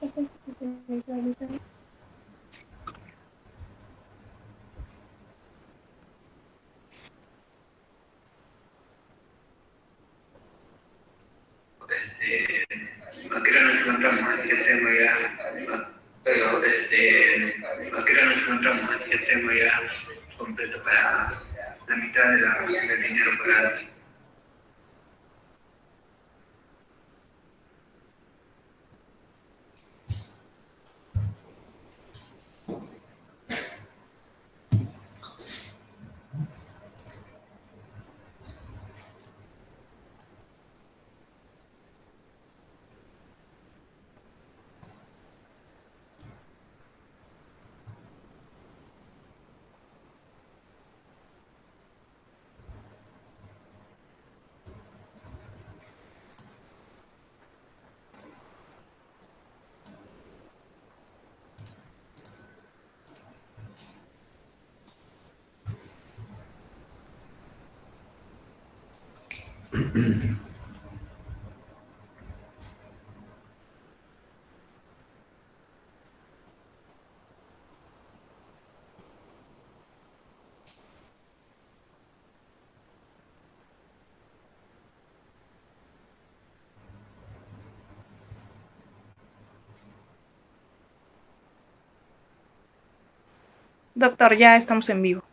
Aquí no nos encontramos en el tema ya, pero aquí no nos encontramos en el tema ya completo para la mitad del dinero pagado. Doctor, ya estamos en vivo.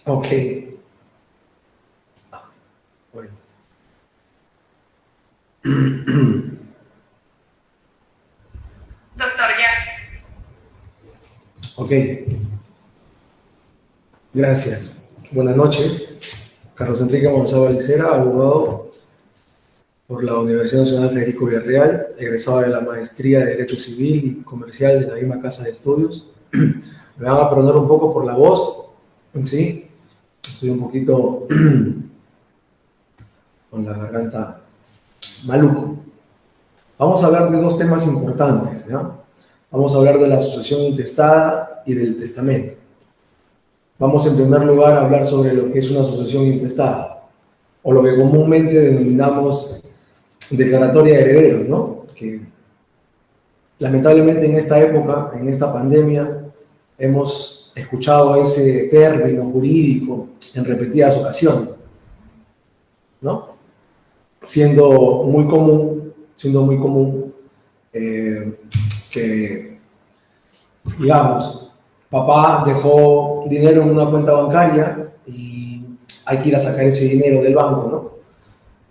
Ok. Bueno. Doctor, ya. Ok. Gracias. Buenas noches. Carlos Enrique González Alicera, abogado por la Universidad Nacional Federico Villarreal, egresado de la Maestría de Derecho Civil y Comercial de la misma Casa de Estudios. Me van a perdonar un poco por la voz, ¿sí? Estoy un poquito con la garganta maluco. Vamos a hablar de dos temas importantes, ¿no? Vamos a hablar de la sucesión intestada y del testamento. Vamos en primer lugar a hablar sobre lo que es una sucesión intestada, o lo que comúnmente denominamos declaratoria de herederos, ¿no? Que lamentablemente en esta época, en esta pandemia, hemos escuchado ese término jurídico en repetidas ocasiones, ¿no? Siendo muy común que, digamos, papá dejó dinero en una cuenta bancaria y hay que ir a sacar ese dinero del banco, ¿no?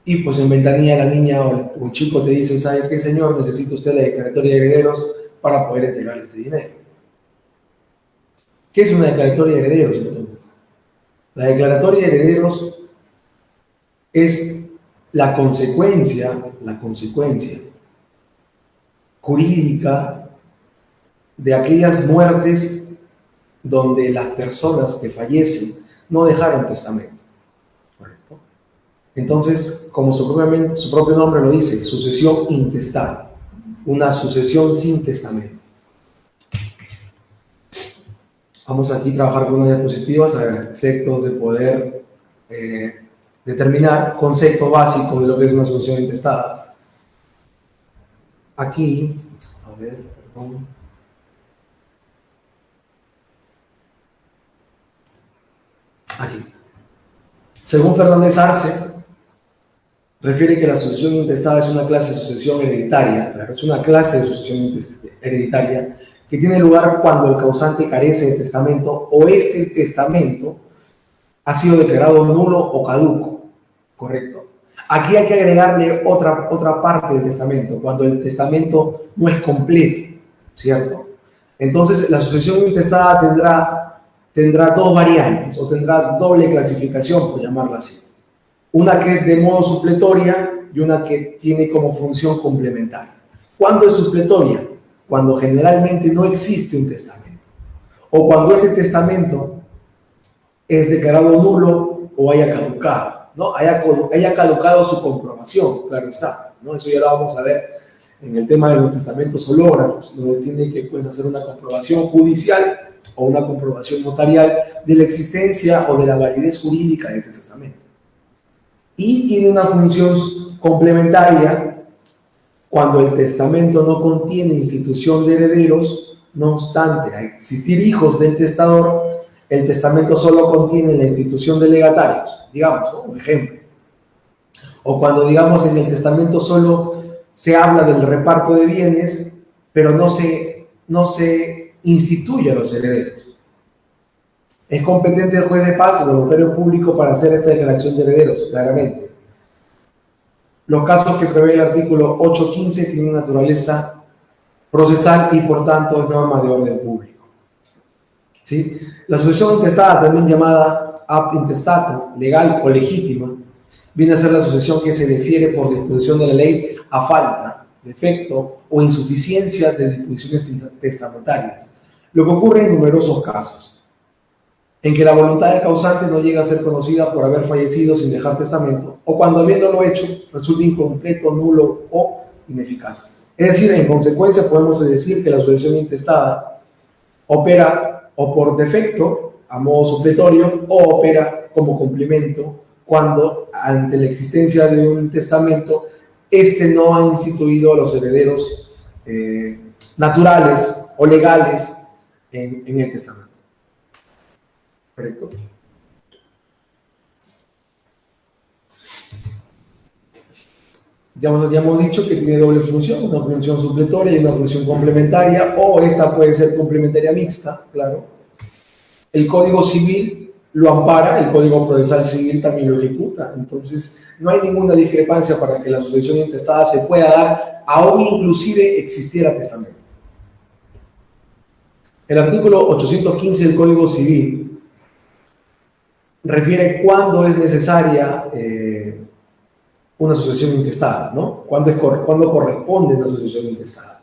Y pues en ventanilla la niña o el chico te dice, ¿sabe qué, señor? Necesita usted la declaratoria de herederos para poder entregarle este dinero. ¿Qué es una declaratoria de herederos, entonces? La declaratoria de herederos es la consecuencia jurídica de aquellas muertes donde las personas que fallecen no dejaron testamento. ¿Correcto? Entonces, como su propio nombre lo dice, sucesión intestada, una sucesión sin testamento. Vamos aquí a trabajar con unas diapositivas a efectos de poder determinar concepto básico de lo que es una sucesión intestada. Aquí, a ver, perdón. Aquí. Según Fernández Arce, refiere que la sucesión intestada es una clase de sucesión hereditaria, claro, es una clase de sucesión hereditaria que tiene lugar cuando el causante carece de testamento o este testamento ha sido declarado nulo o caduco, ¿correcto? Aquí hay que agregarle otra parte del testamento, cuando el testamento no es completo, ¿cierto? Entonces, la sucesión intestada tendrá dos variantes, o tendrá doble clasificación, por llamarla así. Una que es de modo supletoria y una que tiene como función complementaria. ¿Cuándo es supletoria? Cuando generalmente no existe un testamento, o cuando este testamento es declarado nulo o haya caducado, ¿no? Haya caducado su comprobación, claro está, ¿no? Eso ya lo vamos a ver en el tema de los testamentos hológrafos, donde tiene que hacer una comprobación judicial o una comprobación notarial de la existencia o de la validez jurídica de este testamento. Y tiene una función complementaria cuando el testamento no contiene institución de herederos. No obstante, al existir hijos del testador, el testamento solo contiene la institución de legatarios, digamos, ¿no? Un ejemplo. O cuando, digamos, en el testamento solo se habla del reparto de bienes, pero no se instituye a los herederos. Es competente el juez de paz o el notario público para hacer esta declaración de herederos, claramente. Los casos que prevé el artículo 8.15 tienen naturaleza procesal y, por tanto, es norma de orden público. ¿Sí? La sucesión intestada, también llamada ab intestato, legal o legítima, viene a ser la sucesión que se difiere por disposición de la ley a falta, defecto o insuficiencia de disposiciones testamentarias, lo que ocurre en numerosos casos, en que la voluntad del causante no llega a ser conocida por haber fallecido sin dejar testamento, o cuando habiéndolo hecho resulta incompleto, nulo o ineficaz. Es decir, en consecuencia podemos decir que la sucesión intestada opera o por defecto, a modo supletorio, o opera como complemento cuando, ante la existencia de un testamento, este no ha instituido a los herederos naturales o legales en el testamento. ¿Correcto? Ya hemos dicho que tiene doble función, una función supletoria y una función complementaria, o esta puede ser complementaria mixta, claro. El Código Civil lo ampara, el Código Procesal Civil también lo ejecuta, entonces no hay ninguna discrepancia para que la sucesión intestada se pueda dar, aún inclusive existiera testamento. El artículo 815 del Código Civil refiere cuándo es necesaria una sucesión intestada, ¿no? ¿Cuándo corresponde una sucesión intestada?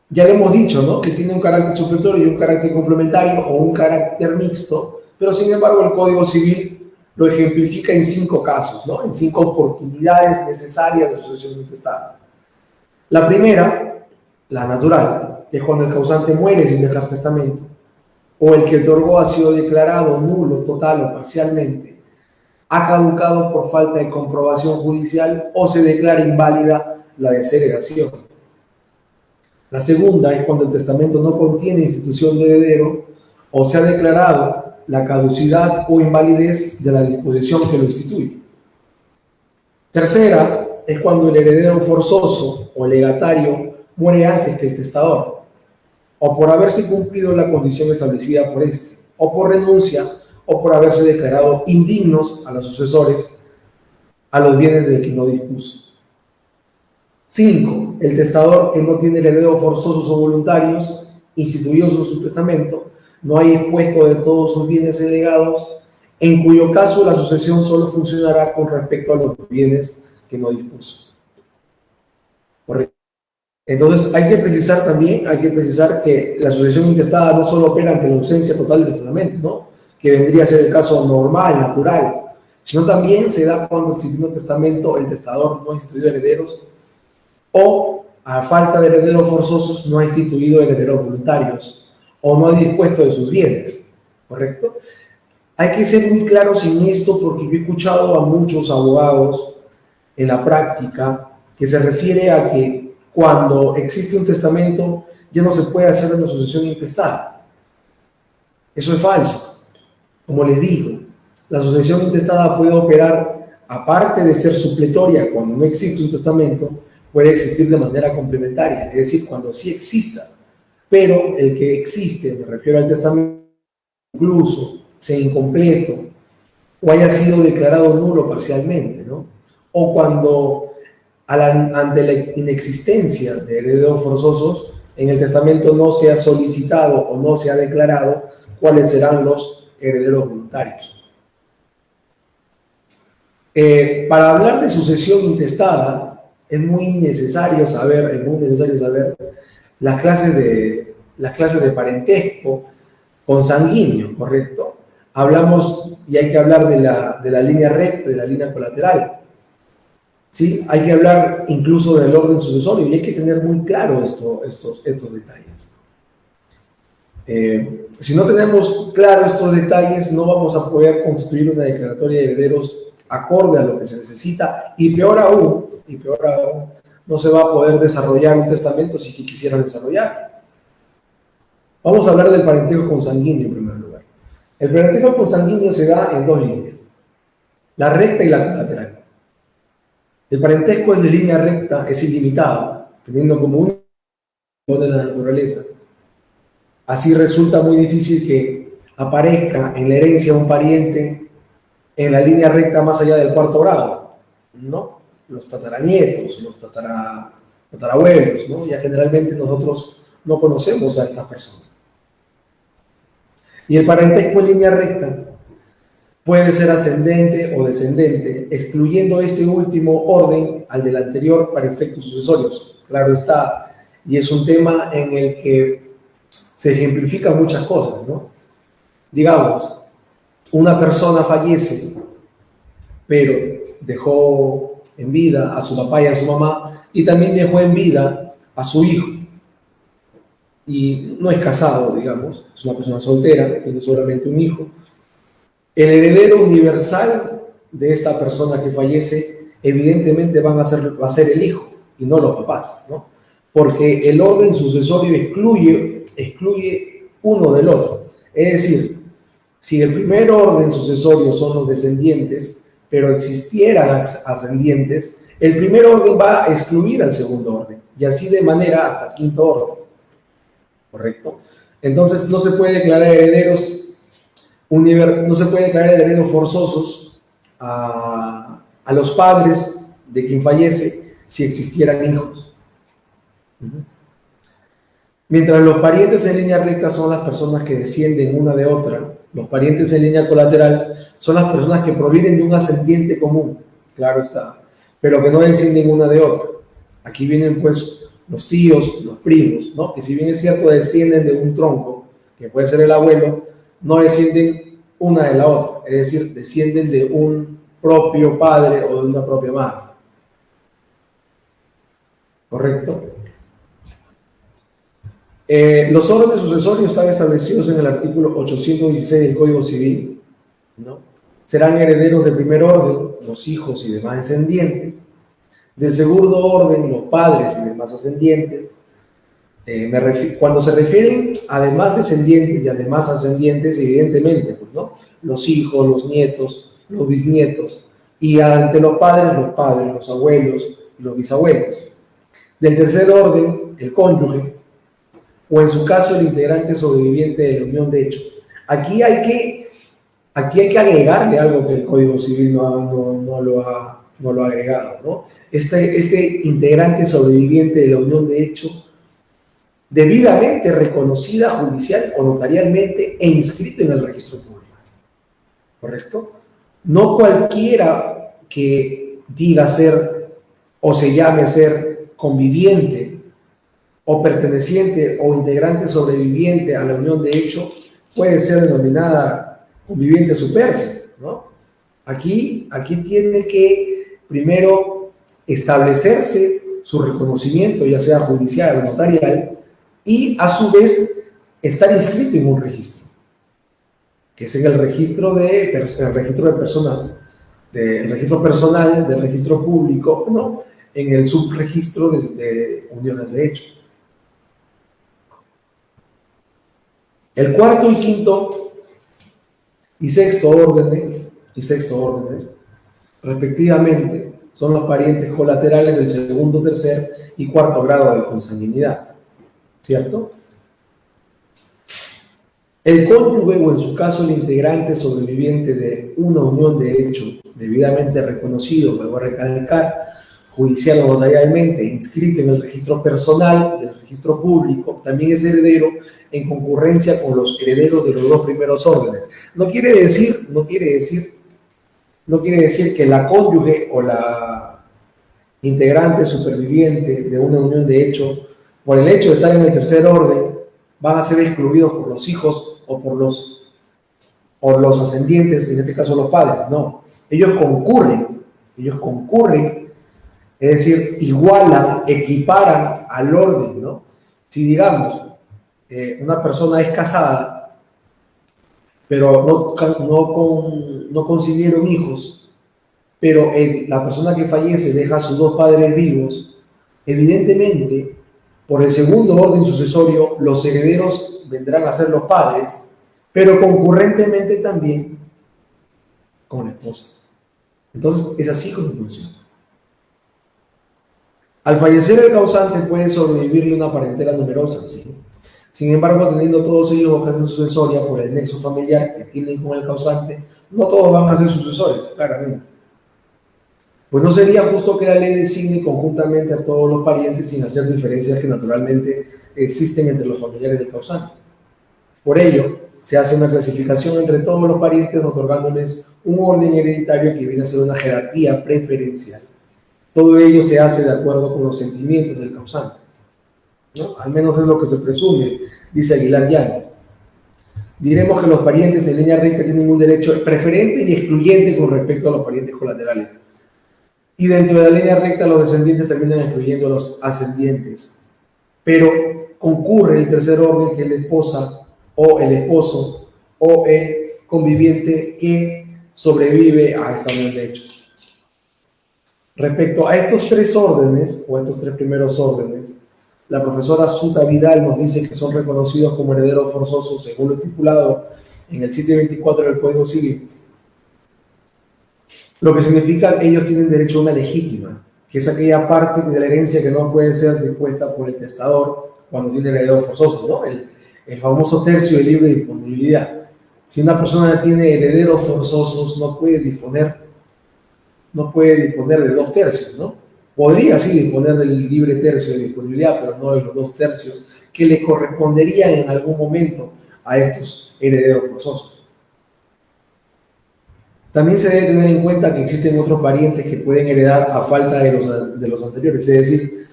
Ya le hemos dicho, ¿no? Que tiene un carácter supletorio y un carácter complementario o un carácter mixto, pero sin embargo el Código Civil lo ejemplifica en 5 casos, ¿no? En 5 oportunidades necesarias de sucesión intestada. La primera, la natural, que es cuando el causante muere sin dejar testamento, o el que otorgó ha sido declarado nulo, total o parcialmente, ha caducado por falta de comprobación judicial o se declara inválida la desheredación. La segunda es cuando el testamento no contiene institución de heredero o se ha declarado la caducidad o invalidez de la disposición que lo instituye. Tercera es cuando el heredero forzoso o legatario muere antes que el testador, o por haberse cumplido la condición establecida por este, o por renuncia, o por haberse declarado indignos a los sucesores a los bienes de que no dispuso. 5. El testador que no tiene herederos forzosos o voluntarios, instituidos en su testamento, no hay expuesto de todos sus bienes legados, en cuyo caso la sucesión solo funcionará con respecto a los bienes que no dispuso. Correcto. Entonces hay que precisar que la sucesión intestada no solo opera ante la ausencia total del testamento, ¿no? Que vendría a ser el caso normal, natural, sino también se da cuando existiendo un testamento, el testador no ha instituido herederos, o a falta de herederos forzosos no ha instituido herederos voluntarios, o no ha dispuesto de sus bienes, ¿correcto? Hay que ser muy claros en esto porque yo he escuchado a muchos abogados en la práctica que se refiere a que cuando existe un testamento ya no se puede hacer una sucesión intestada. Eso es falso. Como les digo, la sucesión intestada puede operar, aparte de ser supletoria cuando no existe un testamento, puede existir de manera complementaria, es decir, cuando sí exista, pero el que existe, me refiero al testamento, incluso sea incompleto o haya sido declarado nulo parcialmente, ¿no? O cuando ante la inexistencia de herederos forzosos, en el testamento no se ha solicitado o no se ha declarado cuáles serán los herederos voluntarios. Para hablar de sucesión intestada, es muy necesario saber las clases de parentesco consanguíneo, ¿correcto? Hablamos, y hay que hablar de la línea recta, de la línea colateral. ¿Sí? Hay que hablar incluso del orden sucesorio y hay que tener muy claro estos detalles. Si no tenemos claro estos detalles, no vamos a poder constituir una declaratoria de herederos acorde a lo que se necesita y peor aún, no se va a poder desarrollar un testamento si quisieran desarrollar. Vamos a hablar del parentesco consanguíneo en primer lugar. El parentesco consanguíneo se da en dos líneas, la recta y la colateral. El parentesco es de línea recta, es ilimitado, teniendo como un de la naturaleza. Así resulta muy difícil que aparezca en la herencia un pariente en la línea recta más allá del cuarto grado, ¿no? Los tataranietos, los tatarabuelos, ¿no? Ya generalmente nosotros no conocemos a estas personas. Y el parentesco en línea recta puede ser ascendente o descendente, excluyendo este último orden al del anterior para efectos sucesorios. Claro está, y es un tema en el que se ejemplifican muchas cosas, ¿no? Digamos, una persona fallece, pero dejó en vida a su papá y a su mamá, y también dejó en vida a su hijo. Y no es casado, digamos, es una persona soltera, tiene solamente un hijo. El heredero universal de esta persona que fallece, evidentemente va a ser el hijo y no los papás, ¿no? Porque el orden sucesorio excluye uno del otro. Es decir, si el primer orden sucesorio son los descendientes, pero existieran ascendientes, el primer orden va a excluir al segundo orden, y así de manera hasta el quinto orden. ¿Correcto? Entonces no se puede declarar herederos forzosos a los padres de quien fallece si existieran hijos. Mientras los parientes en línea recta son las personas que descienden una de otra, los parientes en línea colateral son las personas que provienen de un ascendiente común, claro está, pero que no descienden una de otra. Aquí vienen pues los tíos, los primos, ¿no? Que si bien es cierto descienden de un tronco, que puede ser el abuelo, no descienden una de la otra, es decir, descienden de un propio padre o de una propia madre. ¿Correcto? Los órdenes sucesorios están establecidos en el artículo 816 del Código Civil, ¿no? Serán herederos del primer orden los hijos y demás descendientes, del segundo orden los padres y demás ascendientes. Cuando se refieren además descendientes y además ascendientes, evidentemente, pues, ¿no? Los hijos, los nietos, los bisnietos, y ante los padres, los abuelos y los bisabuelos. Del tercer orden, el cónyuge, o en su caso el integrante sobreviviente de la unión de hecho. Aquí hay que agregarle algo que el Código Civil no lo ha agregado, ¿no? Este integrante sobreviviente de la unión de hecho, debidamente reconocida judicial o notarialmente e inscrito en el registro público. ¿Correcto? No cualquiera que diga ser o se llame ser conviviente o perteneciente o integrante sobreviviente a la unión de hecho puede ser denominada conviviente superse, ¿no? Aquí tiene que primero establecerse su reconocimiento, ya sea judicial o notarial, y a su vez estar inscrito en un registro, que es en el registro de personas, del registro personal, del registro público, ¿no? En el subregistro de uniones de hecho. El cuarto y quinto y sexto órdenes, respectivamente, son los parientes colaterales del segundo, tercer y cuarto grado de consanguinidad, ¿cierto? El cónyuge o en su caso el integrante sobreviviente de una unión de hecho debidamente reconocido, vuelvo a recalcar, judicial o notarialmente, inscrito en el registro personal, del registro público, también es heredero en concurrencia con los herederos de los dos primeros órdenes. No quiere decir que la cónyuge o la integrante superviviente de una unión de hecho, por el hecho de estar en el tercer orden, van a ser excluidos por los hijos o por los ascendientes, en este caso los padres. No, ellos concurren, es decir, igualan, equiparan al orden, ¿no? Si digamos, una persona es casada, pero no concibieron hijos, pero la persona que fallece deja a sus dos padres vivos, Evidentemente, por el segundo orden sucesorio, los herederos vendrán a ser los padres, pero concurrentemente también con la esposa. Entonces, es así como funciona. Al fallecer el causante puede sobrevivirle una parentela numerosa, ¿sí? Sin embargo, teniendo todos ellos vocación sucesoria por el nexo familiar que tienen con el causante, no todos van a ser sucesores, claramente. Pues no sería justo que la ley designe conjuntamente a todos los parientes sin hacer diferencias que naturalmente existen entre los familiares del causante. Por ello, se hace una clasificación entre todos los parientes otorgándoles un orden hereditario que viene a ser una jerarquía preferencial. Todo ello se hace de acuerdo con los sentimientos del causante, ¿no? Al menos es lo que se presume, dice Aguilar Llanos. Diremos que los parientes en línea recta tienen un derecho preferente y excluyente con respecto a los parientes colaterales. Y dentro de la línea recta los descendientes terminan excluyendo a los ascendientes. Pero concurre el tercer orden, que es la esposa o el esposo o el conviviente que sobrevive a esta unión de hecho. Respecto a estos tres órdenes, o estos tres primeros órdenes, la profesora Suta Vidal nos dice que son reconocidos como herederos forzosos según lo estipulado en el 724 del Código Civil. Lo que significa que ellos tienen derecho a una legítima, que es aquella parte de la herencia que no puede ser dispuesta por el testador cuando tiene herederos forzosos, ¿no? El famoso tercio de libre disponibilidad. Si una persona tiene herederos forzosos, no puede disponer de 2/3, ¿no? Podría sí disponer del libre tercio de disponibilidad, pero no de los 2/3 que le corresponderían en algún momento a estos herederos forzosos. También se debe tener en cuenta que existen otros parientes que pueden heredar a falta de los anteriores, es decir,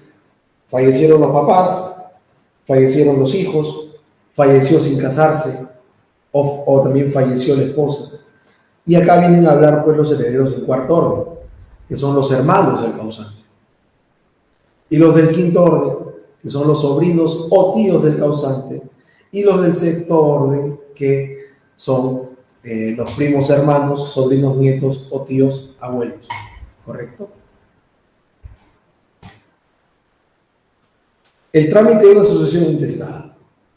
fallecieron los papás, fallecieron los hijos, falleció sin casarse, o también falleció la esposa. Y acá vienen a hablar pues los herederos del cuarto orden, que son los hermanos del causante. Y los del quinto orden, que son los sobrinos o tíos del causante. Y los del sexto orden, que son los primos hermanos, sobrinos nietos o tíos abuelos. ¿Correcto? El trámite de una sucesión intestada.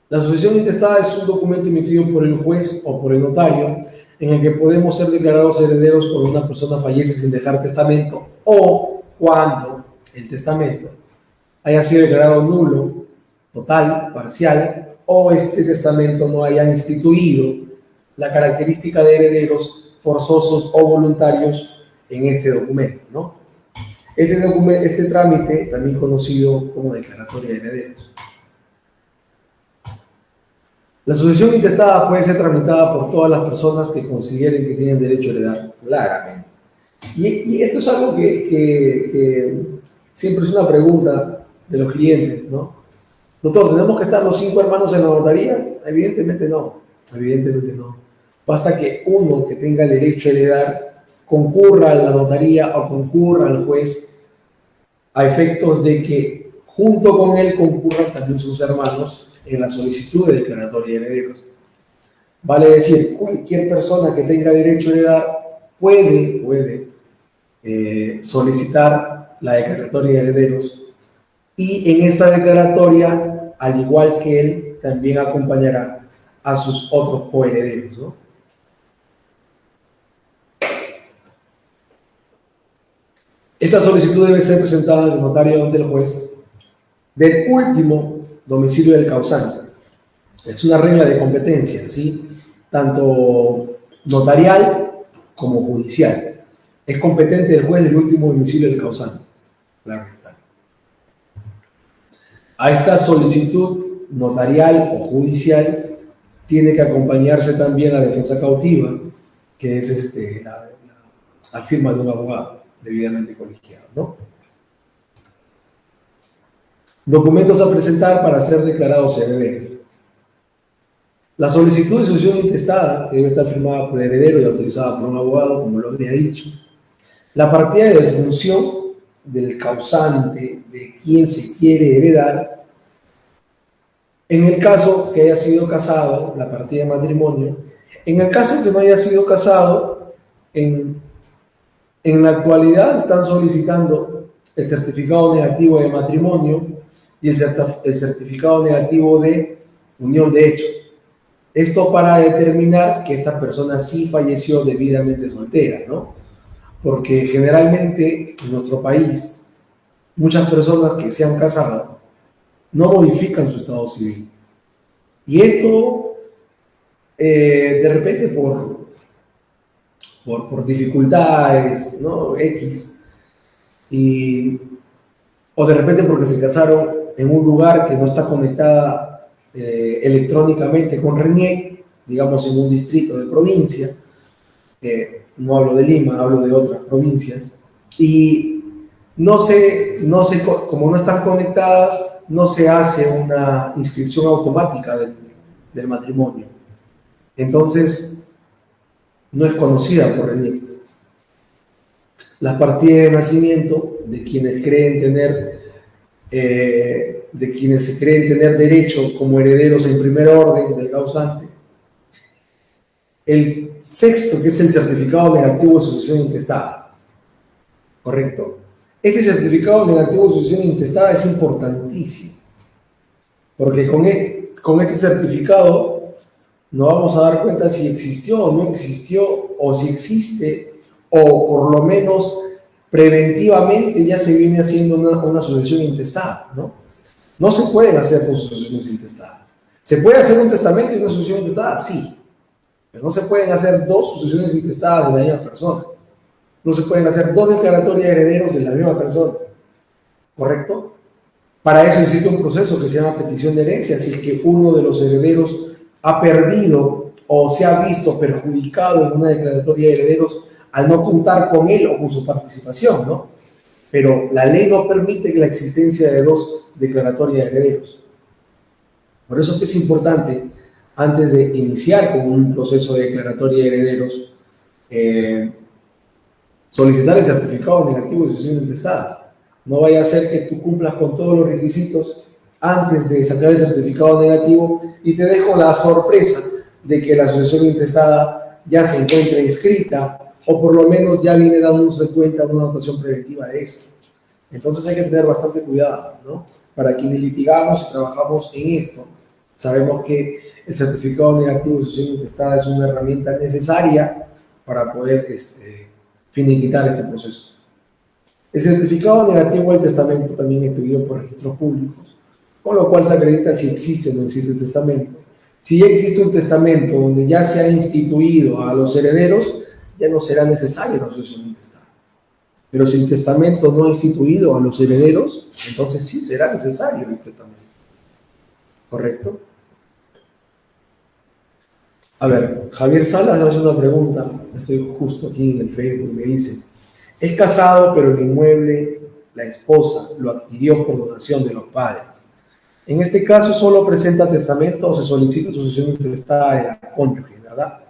La sucesión intestada es un documento emitido por el juez o por el notario en el que podemos ser declarados herederos cuando una persona fallece sin dejar testamento o cuando el testamento haya sido declarado nulo, total, parcial, o este testamento no haya instituido la característica de herederos forzosos o voluntarios en este documento, ¿no? Este trámite, también conocido como declaratoria de herederos. La sucesión intestada puede ser tramitada por todas las personas que consideren que tienen derecho a heredar, claramente. Y esto es algo que siempre es una pregunta de los clientes, ¿no? Doctor, ¿tenemos que estar los 5 hermanos en la notaría? Evidentemente no, evidentemente no. Basta que uno que tenga derecho a heredar concurra a la notaría o concurra al juez a efectos de que junto con él concurran también sus hermanos en la solicitud de declaratoria de herederos. Vale decir, cualquier persona que tenga derecho a heredar puede solicitar la declaratoria de herederos, y en esta declaratoria, al igual que él, también acompañará a sus otros coherederos, ¿no? Esta solicitud debe ser presentada al notario ante el juez del último domicilio del causante. Es una regla de competencia, ¿sí? Tanto notarial como judicial. Es competente el juez del último domicilio del causante. Claro está. A esta solicitud notarial o judicial tiene que acompañarse también la defensa cautiva, que es la firma de un abogado debidamente colegiado, ¿no? Documentos a presentar para ser declarados herederos. La solicitud de sucesión intestada debe estar firmada por el heredero y autorizada por un abogado, como lo había dicho. La partida de defunción del causante, de quien se quiere heredar. En el caso que haya sido casado, la partida de matrimonio. En el caso que no haya sido casado, en la actualidad están solicitando el certificado negativo de matrimonio y el certificado negativo de unión de hecho. Esto para determinar que esta persona sí falleció debidamente soltera, ¿no? Porque generalmente en nuestro país, muchas personas que se han casado no modifican su estado civil. Y esto, de repente, por dificultades, ¿no? X, o de repente porque se casaron en un lugar que no está conectada electrónicamente con RENIEC, digamos en un distrito de provincia, no hablo de Lima, hablo de otras provincias, y como no están conectadas, no se hace una inscripción automática del matrimonio. Entonces, no es conocida por RENIEC. Las partidas de nacimiento de quienes se creen tener derecho como herederos en primer orden del causante. El sexto, que es el certificado negativo de sucesión intestada. ¿Correcto? Este certificado negativo de sucesión intestada es importantísimo, porque con este certificado nos vamos a dar cuenta si existió o no existió, o si existe, o por lo menos preventivamente ya se viene haciendo una sucesión intestada, ¿no? No se pueden hacer dos sucesiones intestadas. ¿Se puede hacer un testamento y una sucesión intestada? Sí. Pero no se pueden hacer dos sucesiones intestadas de la misma persona. No se pueden hacer dos declaratorias de herederos de la misma persona. ¿Correcto? Para eso existe un proceso que se llama petición de herencia. Si es que uno de los herederos ha perdido o se ha visto perjudicado en una declaratoria de herederos al no contar con él o con su participación, ¿no? Pero la ley no permite la existencia de dos declaratorias de herederos. Por eso es importante, antes de iniciar con un proceso de declaratoria de herederos, solicitar el certificado negativo de sucesión intestada. No vaya a ser que tú cumplas con todos los requisitos antes de sacar el certificado negativo y te dejo la sorpresa de que la sucesión intestada ya se encuentra inscrita o por lo menos ya viene dándose cuenta de una anotación preventiva de esto. Entonces hay que tener bastante cuidado, ¿no? Para quienes litigamos y trabajamos en esto, sabemos que el certificado negativo de sucesión intestada es una herramienta necesaria para poder finiquitar este proceso. El certificado negativo del testamento también es pedido por registros públicos, con lo cual se acredita si existe o no existe el testamento. Si ya existe un testamento donde ya se ha instituido a los herederos, ya no será necesaria la sucesión intestada. Pero si el testamento no ha instituido a los herederos, entonces sí será necesario el testamento. ¿Correcto? A ver, Javier Salas hace una pregunta, estoy justo aquí en el Facebook, me dice: es casado, pero el inmueble, la esposa, lo adquirió por donación de los padres. En este caso, ¿solo presenta testamento o se solicita sucesión intestada de la cónyuge, verdad?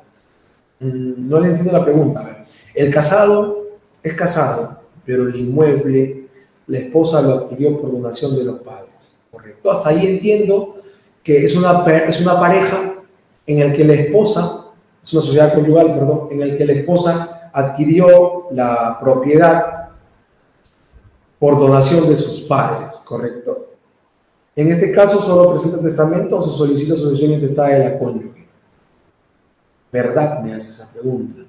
No le entiendo la pregunta. A ver, el casado es casado, pero el inmueble, la esposa lo adquirió por donación de los padres. ¿Correcto? Hasta ahí entiendo que es una pareja en el que la esposa, es una sociedad conyugal, perdón, en el que la esposa adquirió la propiedad por donación de sus padres, ¿correcto? En este caso, ¿solo presenta testamento o se solicita sucesión intestada de la cónyuge? ¿Verdad? Me hace esa pregunta.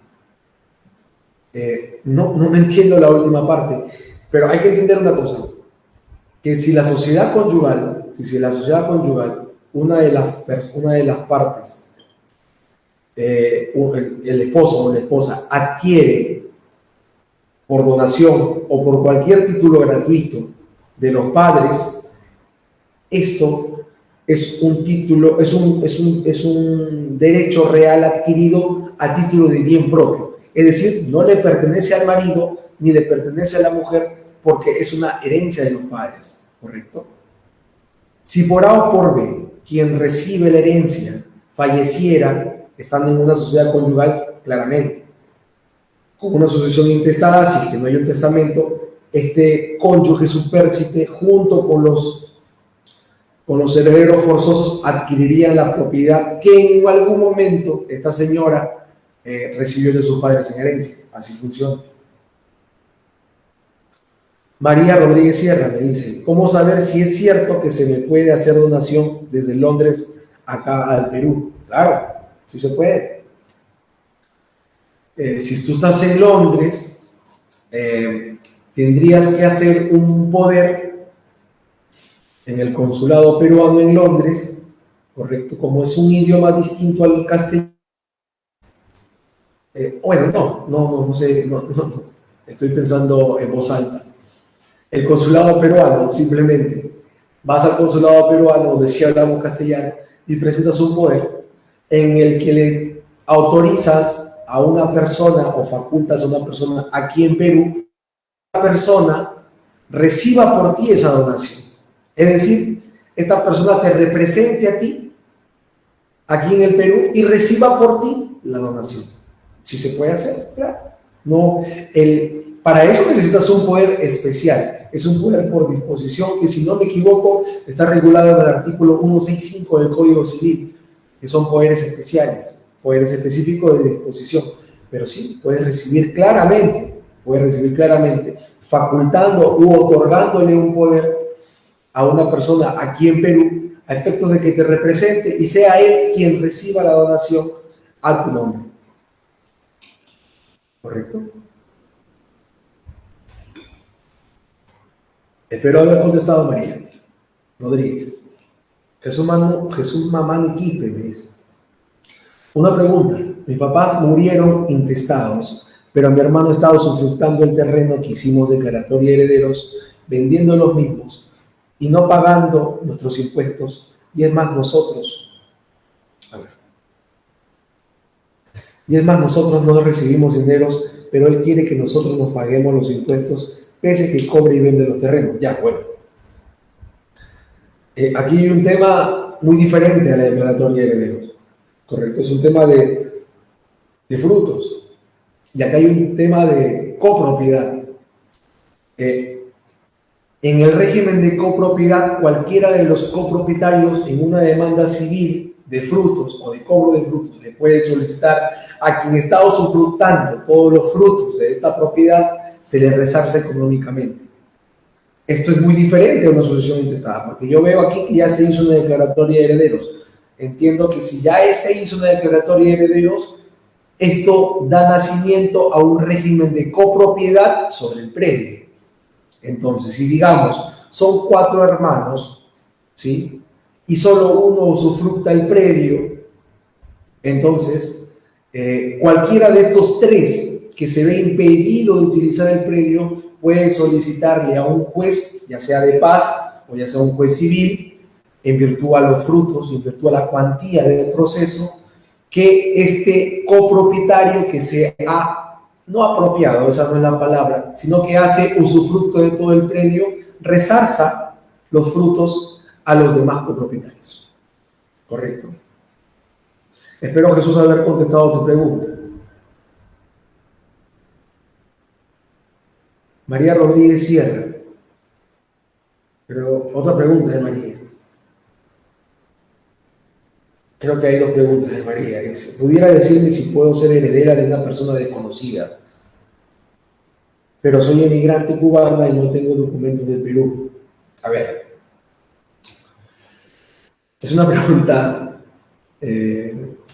No entiendo la última parte, pero hay que entender una cosa, que si la sociedad conyugal, una de las partes, el esposo o la esposa adquiere por donación o por cualquier título gratuito de los padres, esto es un título, es un derecho real adquirido a título de bien propio. Es decir, no le pertenece al marido ni le pertenece a la mujer porque es una herencia de los padres, ¿correcto? Si por A o por B quien recibe la herencia falleciera estando en una sociedad conyugal, claramente, con una sucesión intestada, si es que no hay un testamento, este cónyuge supérsite junto con los herederos forzosos adquirirían la propiedad que en algún momento esta señora recibió de sus padres en herencia. Así funciona. María Rodríguez Sierra me dice, ¿cómo saber si es cierto que se me puede hacer donación desde Londres acá al Perú? Claro, sí se puede. Si tú estás en Londres, tendrías que hacer un poder en el consulado peruano en Londres, correcto, como es un idioma distinto al castellano. Bueno, no sé, no, estoy pensando en voz alta. El consulado peruano, simplemente, vas al consulado peruano donde sí hablamos castellano y presentas un poder en el que le autorizas a una persona o facultas a una persona aquí en Perú, la persona reciba por ti esa donación. Es decir, esta persona te represente a ti aquí en el Perú y reciba por ti la donación. Si se puede hacer, claro. No, para eso necesitas un poder especial. Es un poder por disposición que, si no me equivoco, está regulado en el artículo 165 del Código Civil, que son poderes especiales, poderes específicos de disposición. Pero sí, puedes recibir claramente, facultando u otorgándole un poder a una persona aquí en Perú a efectos de que te represente y sea él quien reciba la donación a tu nombre. ¿Correcto? Espero haber contestado, María Rodríguez. Jesús Mamán Iquipe me dice. Una pregunta. Mis papás murieron intestados, pero mi hermano estaba usufructando el terreno que hicimos declaratoria de herederos, vendiendo los mismos y no pagando nuestros impuestos. Y es más, nosotros no recibimos dineros, pero él quiere que nosotros nos paguemos los impuestos, pese a que cobre y vende los terrenos. Ya, bueno. Aquí hay un tema muy diferente a la declaratoria de herederos. Correcto, es un tema de frutos. Y acá hay un tema de copropiedad. En el régimen de copropiedad, cualquiera de los copropietarios en una demanda civil de frutos o de cobro de frutos le puede solicitar a quien está usufructando todos los frutos de esta propiedad, se le resarce económicamente. Esto es muy diferente a una sucesión intestada, porque yo veo aquí que ya se hizo una declaratoria de herederos. Entiendo que si ya se hizo una declaratoria de herederos, esto da nacimiento a un régimen de copropiedad sobre el predio. Entonces, si digamos, son 4 hermanos, ¿sí?, y solo uno usufructa el predio, entonces, cualquiera de estos 3 que se ve impedido de utilizar el predio puede solicitarle a un juez, ya sea de paz o ya sea un juez civil, en virtud a los frutos, en virtud a la cuantía del proceso, que este copropietario que se ha, no apropiado, esa no es la palabra, sino que hace usufructo de todo el predio, resarza los frutos a los demás copropietarios. ¿Correcto? Espero, Jesús, haber contestado tu pregunta. María Rodríguez Sierra. Pero otra pregunta de María. Creo que hay 2 preguntas de María. Dice, ¿pudiera decirme si puedo ser heredera de una persona desconocida? Pero soy emigrante cubana y no tengo documentos del Perú. A ver. Es una pregunta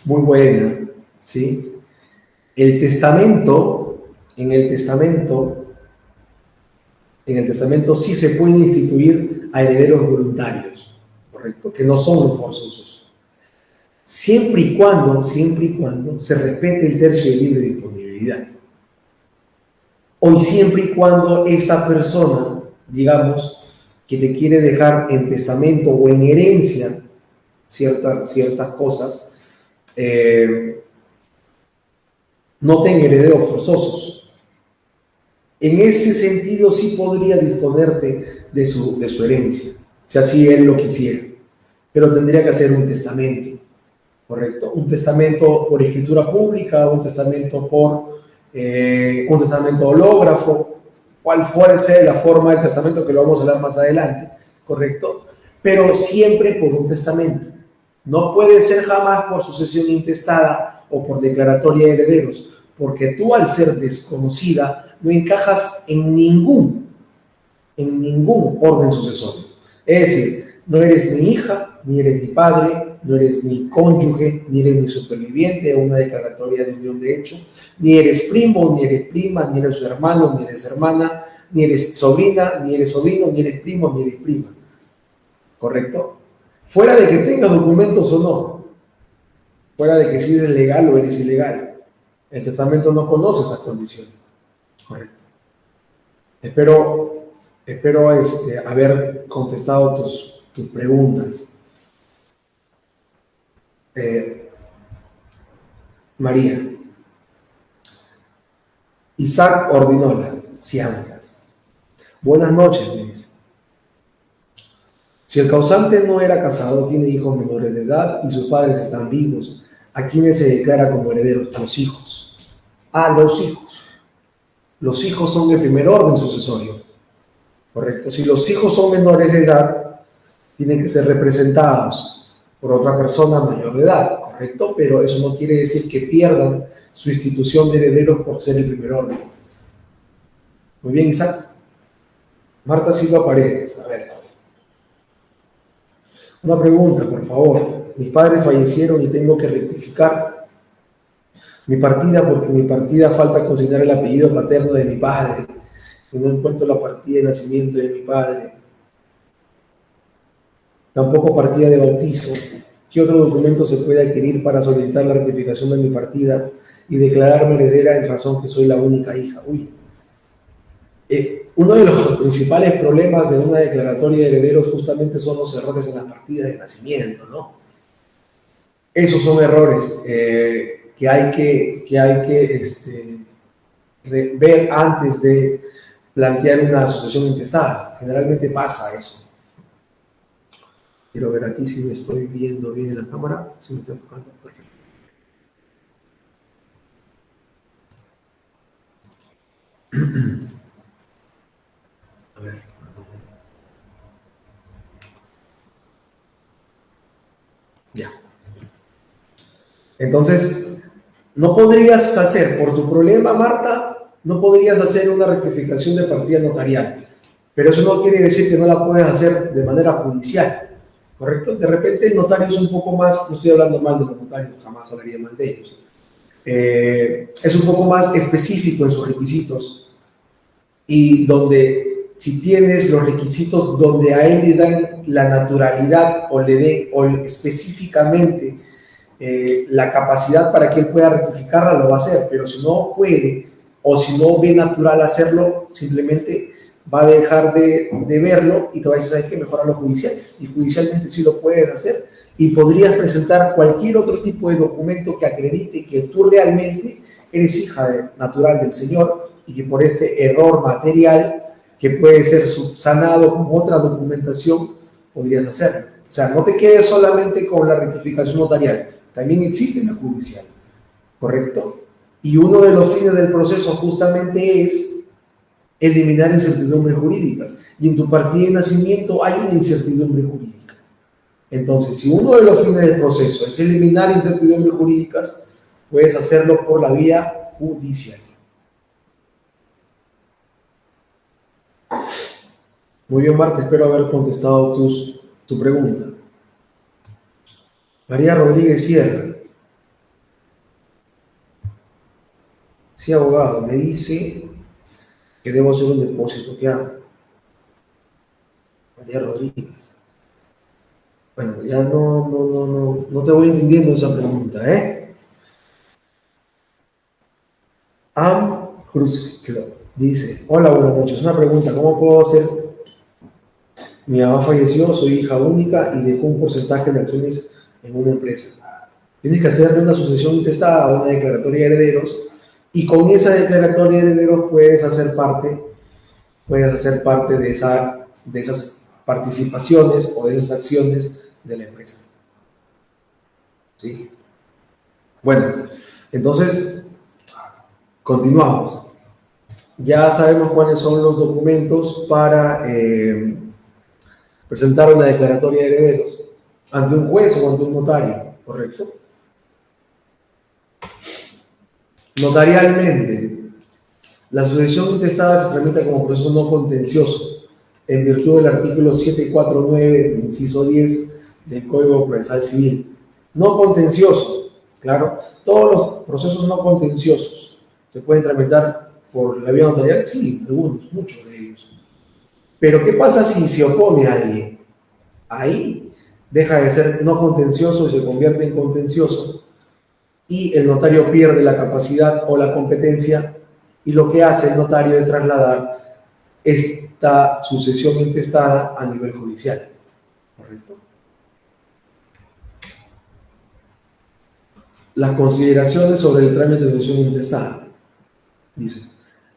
muy buena, ¿sí? En el testamento sí se puede instituir a herederos voluntarios, ¿correcto? Que no son forzosos. Siempre y cuando se respete el tercio de libre disponibilidad. O siempre y cuando esta persona, digamos, que te quiere dejar en testamento o en herencia ciertas cosas, no tenga herederos forzosos. En ese sentido sí podría disponerte de su herencia, si así él lo quisiera, pero tendría que hacer un testamento, ¿correcto? Un testamento por escritura pública, un testamento hológrafo, cuál fuese la forma del testamento, que lo vamos a hablar más adelante, ¿correcto? Pero siempre por un testamento. No puede ser jamás por sucesión intestada o por declaratoria de herederos, porque tú, al ser desconocida, no encajas en ningún en ningún orden sucesorio. Es decir, no eres ni hija, ni eres ni padre, no eres ni cónyuge, ni eres ni superviviente a una declaratoria de unión de hecho, ni eres primo, ni eres prima, ni eres su hermano, ni eres hermana, ni eres sobrina, ni eres sobrino, ni eres primo, ni eres prima. ¿Correcto? Fuera de que tengas documentos o no, fuera de que si eres legal o eres ilegal, el testamento no conoce esas condiciones. Correcto. Espero haber contestado tus preguntas. María. Isaac Ordinola, Ciancas. Buenas noches, me dice. Si el causante no era casado, tiene hijos menores de edad y sus padres están vivos, ¿a quiénes se declara como herederos? A los hijos. A los hijos. Los hijos son de primer orden sucesorio. Correcto. Si los hijos son menores de edad, tienen que ser representados por otra persona mayor de edad. Correcto. Pero eso no quiere decir que pierdan su institución de herederos por ser el primer orden. Muy bien, Isaac. Marta Silva Paredes. A ver. Una pregunta, por favor. Mis padres fallecieron y tengo que rectificar mi partida porque en mi partida falta consignar el apellido paterno de mi padre y no encuentro la partida de nacimiento de mi padre. Tampoco partida de bautizo. ¿Qué otro documento se puede adquirir para solicitar la rectificación de mi partida y declararme heredera en razón que soy la única hija? Uno de los principales problemas de una declaratoria de herederos justamente son los errores en las partidas de nacimiento, ¿no? Esos son errores que hay que ver antes de plantear una asociación intestada. Generalmente pasa eso. Quiero ver aquí si me estoy viendo bien en la cámara. Si me estoy enfocando, perfecto. A ver. Ya. Entonces, no podrías hacer, por tu problema, Marta, no podrías hacer una rectificación de partida notarial. Pero eso no quiere decir que no la puedas hacer de manera judicial. ¿Correcto? De repente el notario es un poco más, no estoy hablando mal de los notarios, jamás hablaría mal de ellos. Es un poco más específico en sus requisitos y donde si tienes los requisitos donde a él le dan la naturalidad o le den o específicamente la capacidad para que él pueda rectificarla, lo va a hacer, pero si no puede o si no ve natural hacerlo, simplemente va a dejar de verlo y te va a decir, ¿sabes qué? Mejor a lo judicial. Y judicialmente sí lo puedes hacer y podrías presentar cualquier otro tipo de documento que acredite que tú realmente eres hija natural del Señor y que por este error material que puede ser subsanado con otra documentación, podrías hacerlo. O sea, no te quedes solamente con la rectificación notarial, también existe la judicial, ¿correcto? Y uno de los fines del proceso justamente es eliminar incertidumbres jurídicas. Y en tu partida de nacimiento hay una incertidumbre jurídica. Entonces, si uno de los fines del proceso es eliminar incertidumbres jurídicas, puedes hacerlo por la vía judicial. Muy bien, Marta, espero haber contestado tu pregunta. María Rodríguez Sierra. Sí, abogado, me dice que debo hacer un depósito. ¿Qué hago? María Rodríguez. Bueno, ya no te voy entendiendo esa pregunta, ¿eh? Am Cruz dice, hola, buenas noches. Una pregunta, ¿cómo puedo hacer? Mi mamá falleció, soy hija única y dejó un porcentaje de acciones en una empresa. Tienes que hacerle una sucesión intestada, una declaratoria de herederos, y con esa declaratoria de herederos puedes hacer parte de esas participaciones o de esas acciones de la empresa. ¿Sí? Bueno, entonces, continuamos. Ya sabemos cuáles son los documentos para presentar una declaratoria de herederos ante un juez o ante un notario, ¿correcto? Notarialmente, la sucesión intestada se tramita como proceso no contencioso en virtud del artículo 749, inciso 10 del Código Procesal Civil. No contencioso, claro, todos los procesos no contenciosos se pueden tramitar por la vía notarial, sí, algunos, muchos de ellos. Pero ¿qué pasa si se opone a alguien? Ahí deja de ser no contencioso y se convierte en contencioso, y el notario pierde la capacidad o la competencia, y lo que hace el notario es trasladar esta sucesión intestada a nivel judicial. ¿Correcto? Las consideraciones sobre el trámite de sucesión intestada. Dice,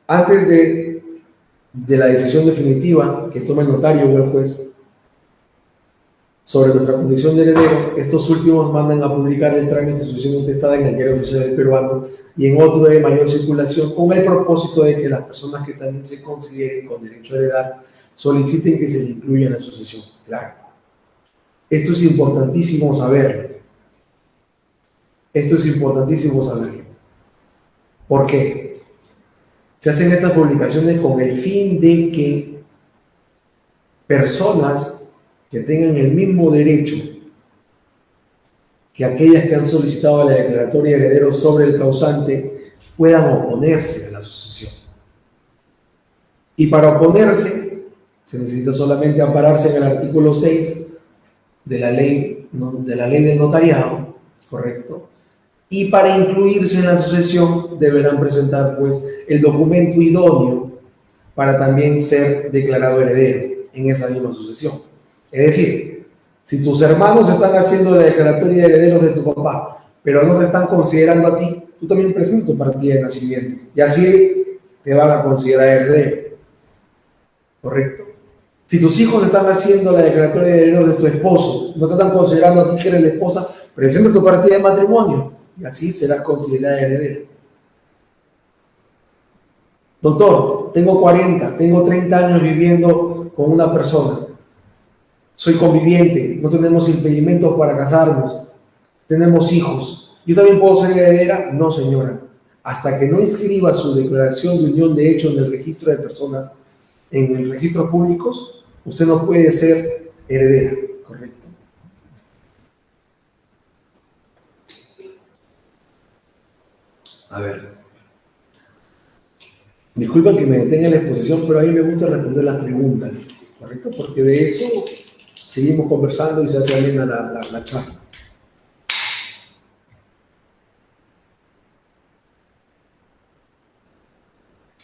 antes de la decisión definitiva que toma el notario o el juez sobre nuestra condición de heredero, estos últimos mandan a publicar el trámite de sucesión intestada en el Diario Oficial del Peruano y en otro de mayor circulación, con el propósito de que las personas que también se consideren con derecho a heredar soliciten que se le incluya en la sucesión. Claro. Esto es importantísimo saberlo. Esto es importantísimo saberlo. ¿Por qué? Se hacen estas publicaciones con el fin de que personas que tengan el mismo derecho que aquellas que han solicitado la declaratoria de herederos sobre el causante puedan oponerse a la sucesión. Y para oponerse se necesita solamente ampararse en el artículo 6 de la ley del notariado, ¿correcto? Y para incluirse en la sucesión deberán presentar pues el documento idóneo para también ser declarado heredero en esa misma sucesión. Es decir, si tus hermanos están haciendo la declaratoria de herederos de tu papá, pero no te están considerando a ti, tú también presenta tu partida de nacimiento y así te van a considerar heredero. ¿Correcto? Si tus hijos están haciendo la declaratoria de herederos de tu esposo, no te están considerando a ti que eres la esposa, presenta tu partida de matrimonio y así serás considerada heredero. Doctor, tengo 40, tengo 30 años viviendo con una persona. Soy conviviente, no tenemos impedimentos para casarnos, tenemos hijos. ¿Yo también puedo ser heredera? No, señora. Hasta que no inscriba su declaración de unión de hecho en el registro de personas, en el registro públicos, usted no puede ser heredera, ¿correcto? A ver. Disculpen que me detenga en la exposición, pero a mí me gusta responder las preguntas, ¿correcto? Porque de eso seguimos conversando y se hace amena la charla.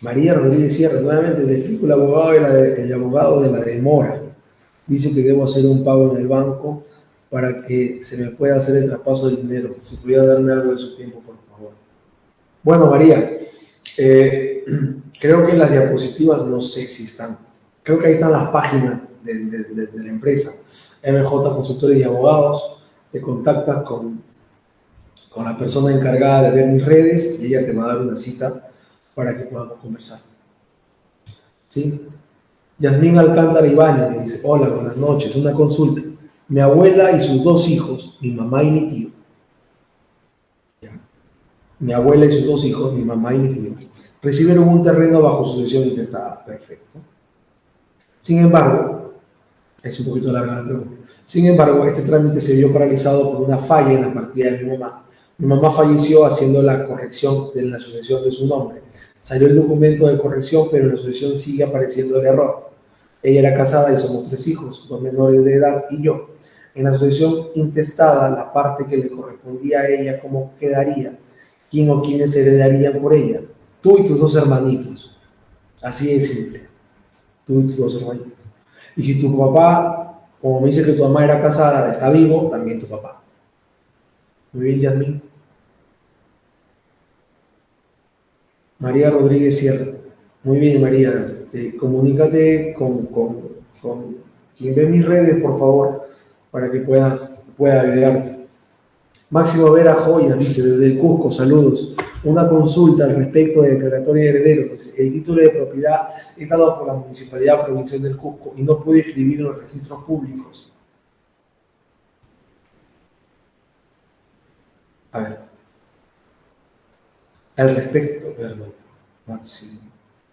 María Rodríguez Sierra, nuevamente le explico, el abogado de la demora. Dice que debo hacer un pago en el banco para que se me pueda hacer el traspaso de dinero. Si pudiera darme algo de su tiempo, por favor. Bueno, María, creo que en las diapositivas no sé si están. Creo que ahí están las páginas de la empresa. MJ Consultores y Abogados. Te contactas con la persona encargada de ver mis redes y ella te va a dar una cita para que podamos conversar. ¿Sí? Yasmín Alcántara Ibáñez me dice, hola, buenas noches, una consulta. Mi abuela y sus dos hijos, mi mamá y mi tío. Mi abuela y sus dos hijos, mi mamá y mi tío, recibieron un terreno bajo sucesión intestada. Perfecto. Sin embargo, es un poquito larga la pregunta. Sin embargo, este trámite se vio paralizado por una falla en la partida de mi mamá. Mi mamá falleció haciendo la corrección de la sucesión de su nombre. Salió el documento de corrección, pero en la sucesión sigue apareciendo el error. Ella era casada y somos 3 hijos, 2 menores de edad y yo. En la sucesión intestada, la parte que le correspondía a ella, ¿cómo quedaría? ¿Quién o quiénes heredarían por ella? Tú y tus 2 hermanitos. Así de simple. Tú y tus 2 hermanitos. Y si tu papá, como me dice que tu mamá era casada, está vivo, también tu papá. Muy bien, Yasmín. María Rodríguez Sierra. Muy bien, María. Comunícate con quien ve mis redes, por favor, para que pueda ayudarte. Máximo Vera Joyas dice, desde el Cusco, saludos. Una consulta al respecto de declaratoria de herederos. Dice, el título de propiedad es dado por la Municipalidad Provincial del Cusco y no puede escribir en los registros públicos. A ver. Al respecto, perdón. Máximo.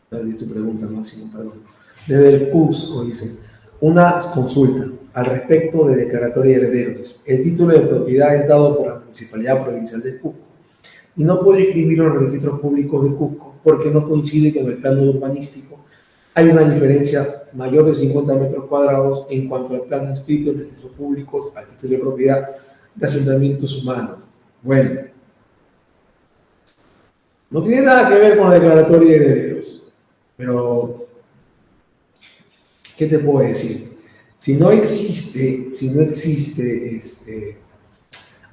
Perdí tu pregunta, Máximo, perdón. Desde el Cusco dice, una consulta al respecto de declaratoria de herederos. El título de propiedad es dado por la Municipalidad Provincial de Cusco y no puede escribirlo en los registros públicos de Cusco porque no coincide con el plano urbanístico. Hay una diferencia mayor de 50 metros cuadrados en cuanto al plano inscrito en registros públicos al título de propiedad de asentamientos humanos. Bueno, no tiene nada que ver con la declaratoria de herederos, pero ¿qué te puedo decir? Si no existe,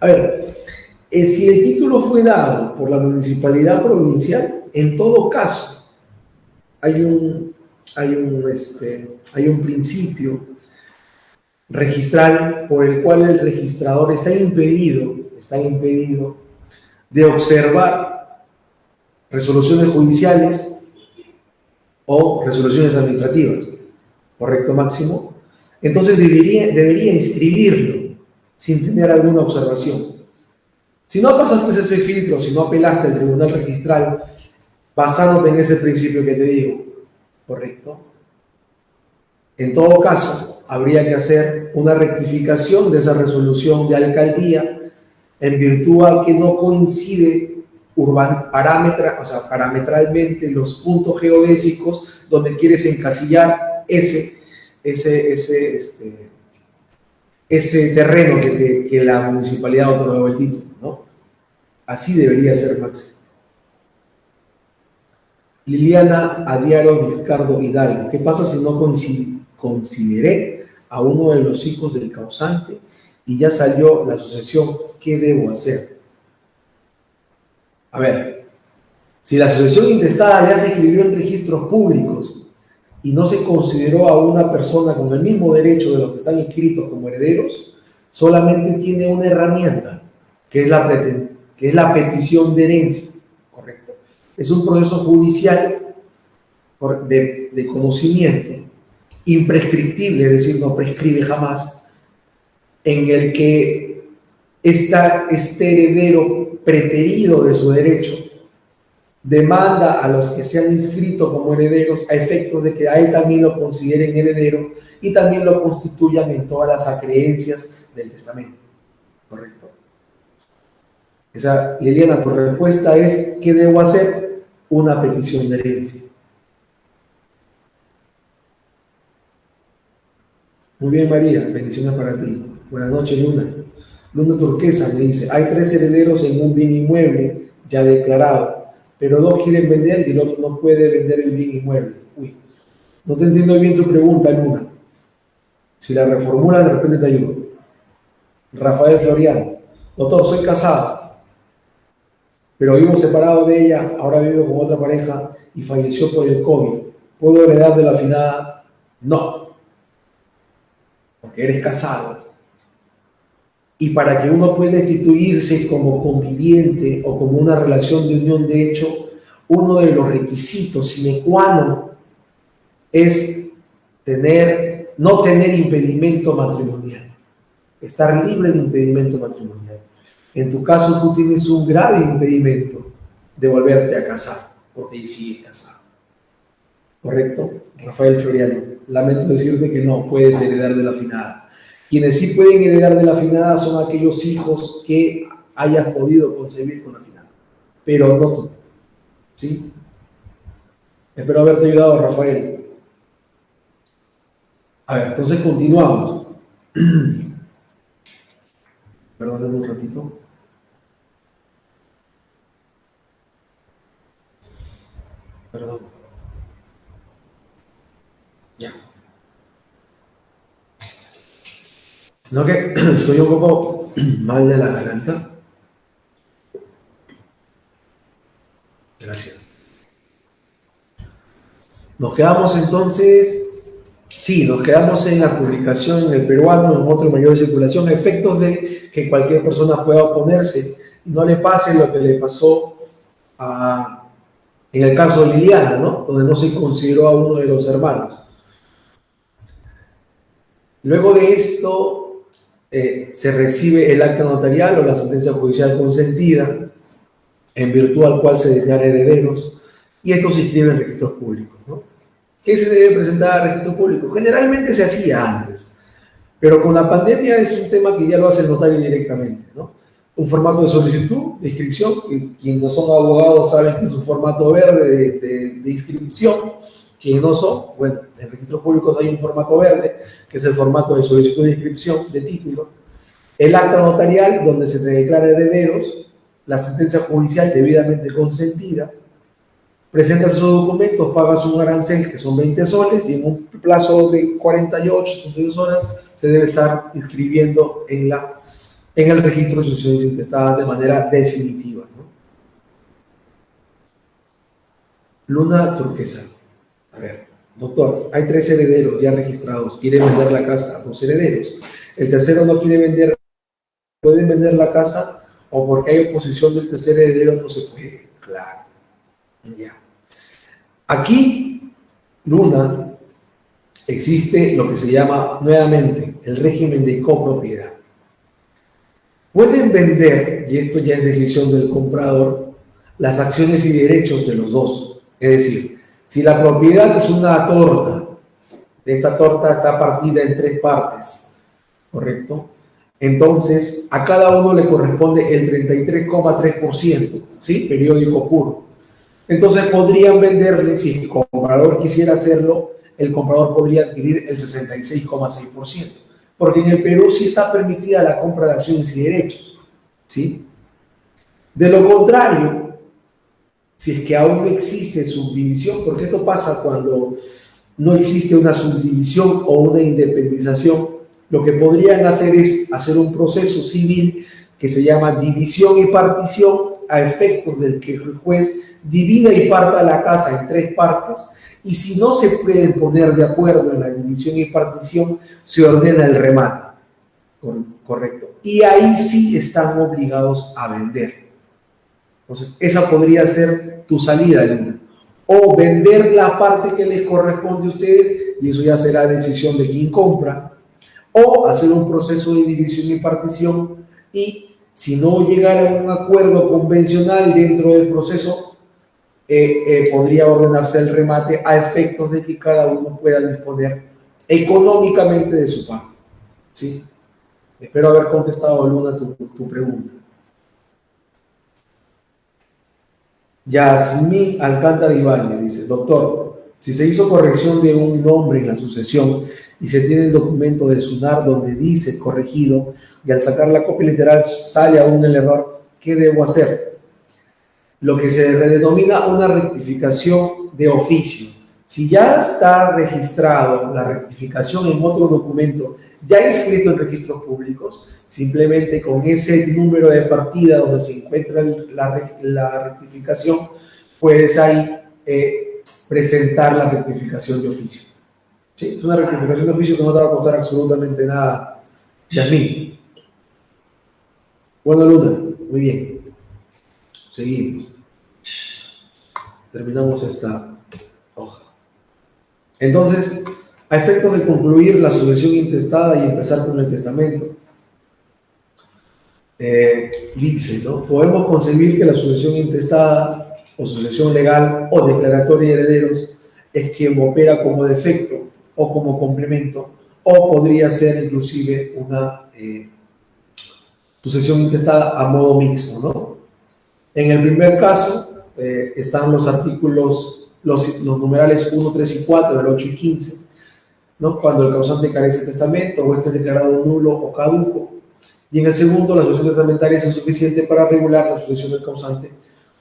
a ver, si el título fue dado por la municipalidad provincial, en todo caso, hay un principio registral por el cual el registrador está impedido de observar resoluciones judiciales o resoluciones administrativas. ¿Correcto, Máximo? Entonces debería inscribirlo sin tener alguna observación. Si no pasaste ese filtro, si no apelaste al tribunal registral, basándote en ese principio que te digo, ¿correcto? En todo caso, habría que hacer una rectificación de esa resolución de alcaldía en virtud a que no coincide parametralmente los puntos geodésicos donde quieres encasillar ese terreno que la municipalidad otorgó el título, ¿no? Así debería ser, Maxi. Liliana Adiaro Vizcardo Hidalgo. ¿Qué pasa si no consideré a uno de los hijos del causante y ya salió la sucesión? ¿Qué debo hacer? A ver, si la sucesión intestada ya se escribió en registros públicos y no se consideró a una persona con el mismo derecho de los que están inscritos como herederos, solamente tiene una herramienta, que es la petición de herencia, ¿correcto? Es un proceso judicial de conocimiento imprescriptible, es decir, no prescribe jamás, en el que este heredero preterido de su derecho demanda a los que se han inscrito como herederos a efectos de que a él también lo consideren heredero y también lo constituyan en todas las acreencias del testamento. ¿Correcto? Liliana, tu respuesta es: ¿qué debo hacer? Una petición de herencia. Muy bien, María, bendiciones para ti. Buenas noches, Luna. Luna Turquesa me dice: hay 3 herederos en un bien inmueble ya declarado, pero 2 quieren vender y el otro no puede vender el bien inmueble. Uy, no te entiendo bien tu pregunta, Luna. Si la reformulas, de repente te ayudo. Rafael Floriano: doctor, soy casado, pero vivo separado de ella, ahora vivo con otra pareja y falleció por el COVID. ¿Puedo heredar de la finada? No, porque eres casado. Y para que uno pueda instituirse como conviviente o como una relación de unión de hecho, uno de los requisitos sine qua non es no tener impedimento matrimonial, estar libre de impedimento matrimonial. En tu caso, tú tienes un grave impedimento de volverte a casar, porque sigues casado. ¿Correcto? Rafael Floriano: lamento decirte que no puedes heredar de la finada. Quienes sí pueden heredar de la finada son aquellos hijos que hayas podido concebir con la finada, pero no tú. ¿Sí? Espero haberte ayudado, Rafael. A ver, entonces continuamos. Perdóname un ratito. Perdón. Ya. Sino que estoy un poco mal de la garganta. Gracias. Nos quedamos entonces, nos quedamos en la publicación en el peruano, en otro mayor de circulación, a efectos de que cualquier persona pueda oponerse y no le pase lo que le pasó en el caso de Liliana, ¿no? Donde no se consideró a uno de los hermanos. Luego de esto, se recibe el acta notarial o la sentencia judicial consentida, en virtud al cual se declara herederos, y esto se inscribe en registros públicos, ¿no? ¿Qué se debe presentar a registro público? Generalmente se hacía antes, pero con la pandemia es un tema que ya lo hace el notario directamente, ¿no? Un formato de solicitud, de inscripción, que quienes no son abogados saben que es un formato verde de inscripción. Quienes no son, bueno, en registros públicos hay un formato verde, que es el formato de solicitud de inscripción de título, el acta notarial, donde se te declara herederos, la sentencia judicial debidamente consentida, presentas esos documentos, pagas un arancel que son 20 soles y en un plazo de 48, 72 horas se debe estar inscribiendo en el registro de sucesiones intestadas de manera definitiva, ¿no? Luna Turquesa. A ver, doctor, hay 3 herederos ya registrados, quiere vender la casa a 2 herederos. El tercero no quiere vender, ¿pueden vender la casa? O porque hay oposición del tercer heredero no se puede. Claro. Ya. Aquí, Luna, existe lo que se llama nuevamente el régimen de copropiedad. Pueden vender, y esto ya es decisión del comprador, las acciones y derechos de los dos. Es decir, si la propiedad es una torta, esta torta está partida en 3 partes, ¿correcto? Entonces, a cada uno le corresponde el 33,3%, ¿sí? Periódico puro. Entonces, podrían venderle, si el comprador quisiera hacerlo, el comprador podría adquirir el 66,6%, porque en el Perú sí está permitida la compra de acciones y derechos, ¿sí? De lo contrario, si es que aún no existe subdivisión, porque esto pasa cuando no existe una subdivisión o una independización, lo que podrían hacer es hacer un proceso civil que se llama división y partición, a efectos del que el juez divida y parta la casa en 3 partes, y si no se pueden poner de acuerdo en la división y partición, se ordena el remate. Correcto. Y ahí sí están obligados a vender. Entonces, esa podría ser tu salida, Luna. O vender la parte que les corresponde a ustedes, y eso ya será decisión de quien compra, o hacer un proceso de división y partición, y si no llegaran a un acuerdo convencional dentro del proceso, podría ordenarse el remate a efectos de que cada uno pueda disponer económicamente de su parte, ¿sí? Espero haber contestado, Luna, tu pregunta. Yasmín Alcántara Ibáñez dice: doctor, si se hizo corrección de un nombre en la sucesión y se tiene el documento de SUNAR donde dice corregido y al sacar la copia literal sale aún el error, ¿qué debo hacer? Lo que se denomina una rectificación de oficio. Si ya está registrado la rectificación en otro documento ya inscrito en registros públicos, simplemente con ese número de partida donde se encuentra la rectificación, puedes ahí presentar la rectificación de oficio. ¿Sí? Es una rectificación de oficio que no te va a costar absolutamente nada, Yasmín. Bueno, Luna, muy bien. Seguimos. Terminamos esta hoja. Entonces, a efectos de concluir la sucesión intestada y empezar con el testamento, dice, ¿no? Podemos concebir que la sucesión intestada o sucesión legal o declaratoria de herederos es quien opera como defecto o como complemento, o podría ser inclusive una sucesión intestada a modo mixto, ¿no? En el primer caso están los artículos, los numerales 1, 3 y 4, el 8 y 15, ¿no? Cuando el causante carece de testamento o este es declarado nulo o caduco. Y en el segundo, la sucesión testamentaria es suficiente para regular la sucesión del causante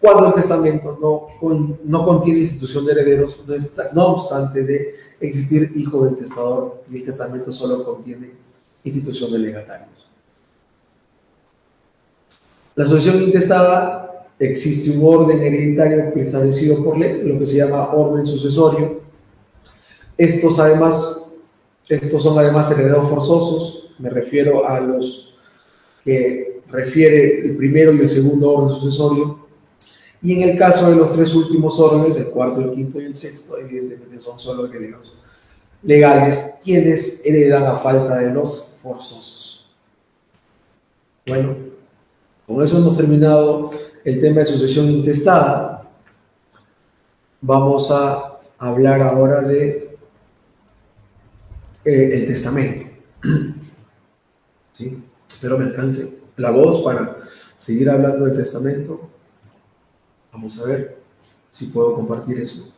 cuando el testamento no contiene institución de herederos, no obstante de existir hijo del testador, y el testamento solo contiene institución de legatarios. La sucesión intestada, existe un orden hereditario establecido por ley, lo que se llama orden sucesorio. Estos son además herederos forzosos, me refiero a los que refiere el primero y el segundo orden sucesorio, y en el caso de los 3 últimos órdenes, el cuarto, el quinto y el sexto, evidentemente son solo herederos legales quienes heredan a falta de los forzosos. Bueno, con eso hemos terminado el tema de sucesión intestada. Vamos a hablar ahora de el testamento. ¿Sí? Espero me alcance la voz para seguir hablando del testamento. Vamos a ver si puedo compartir eso.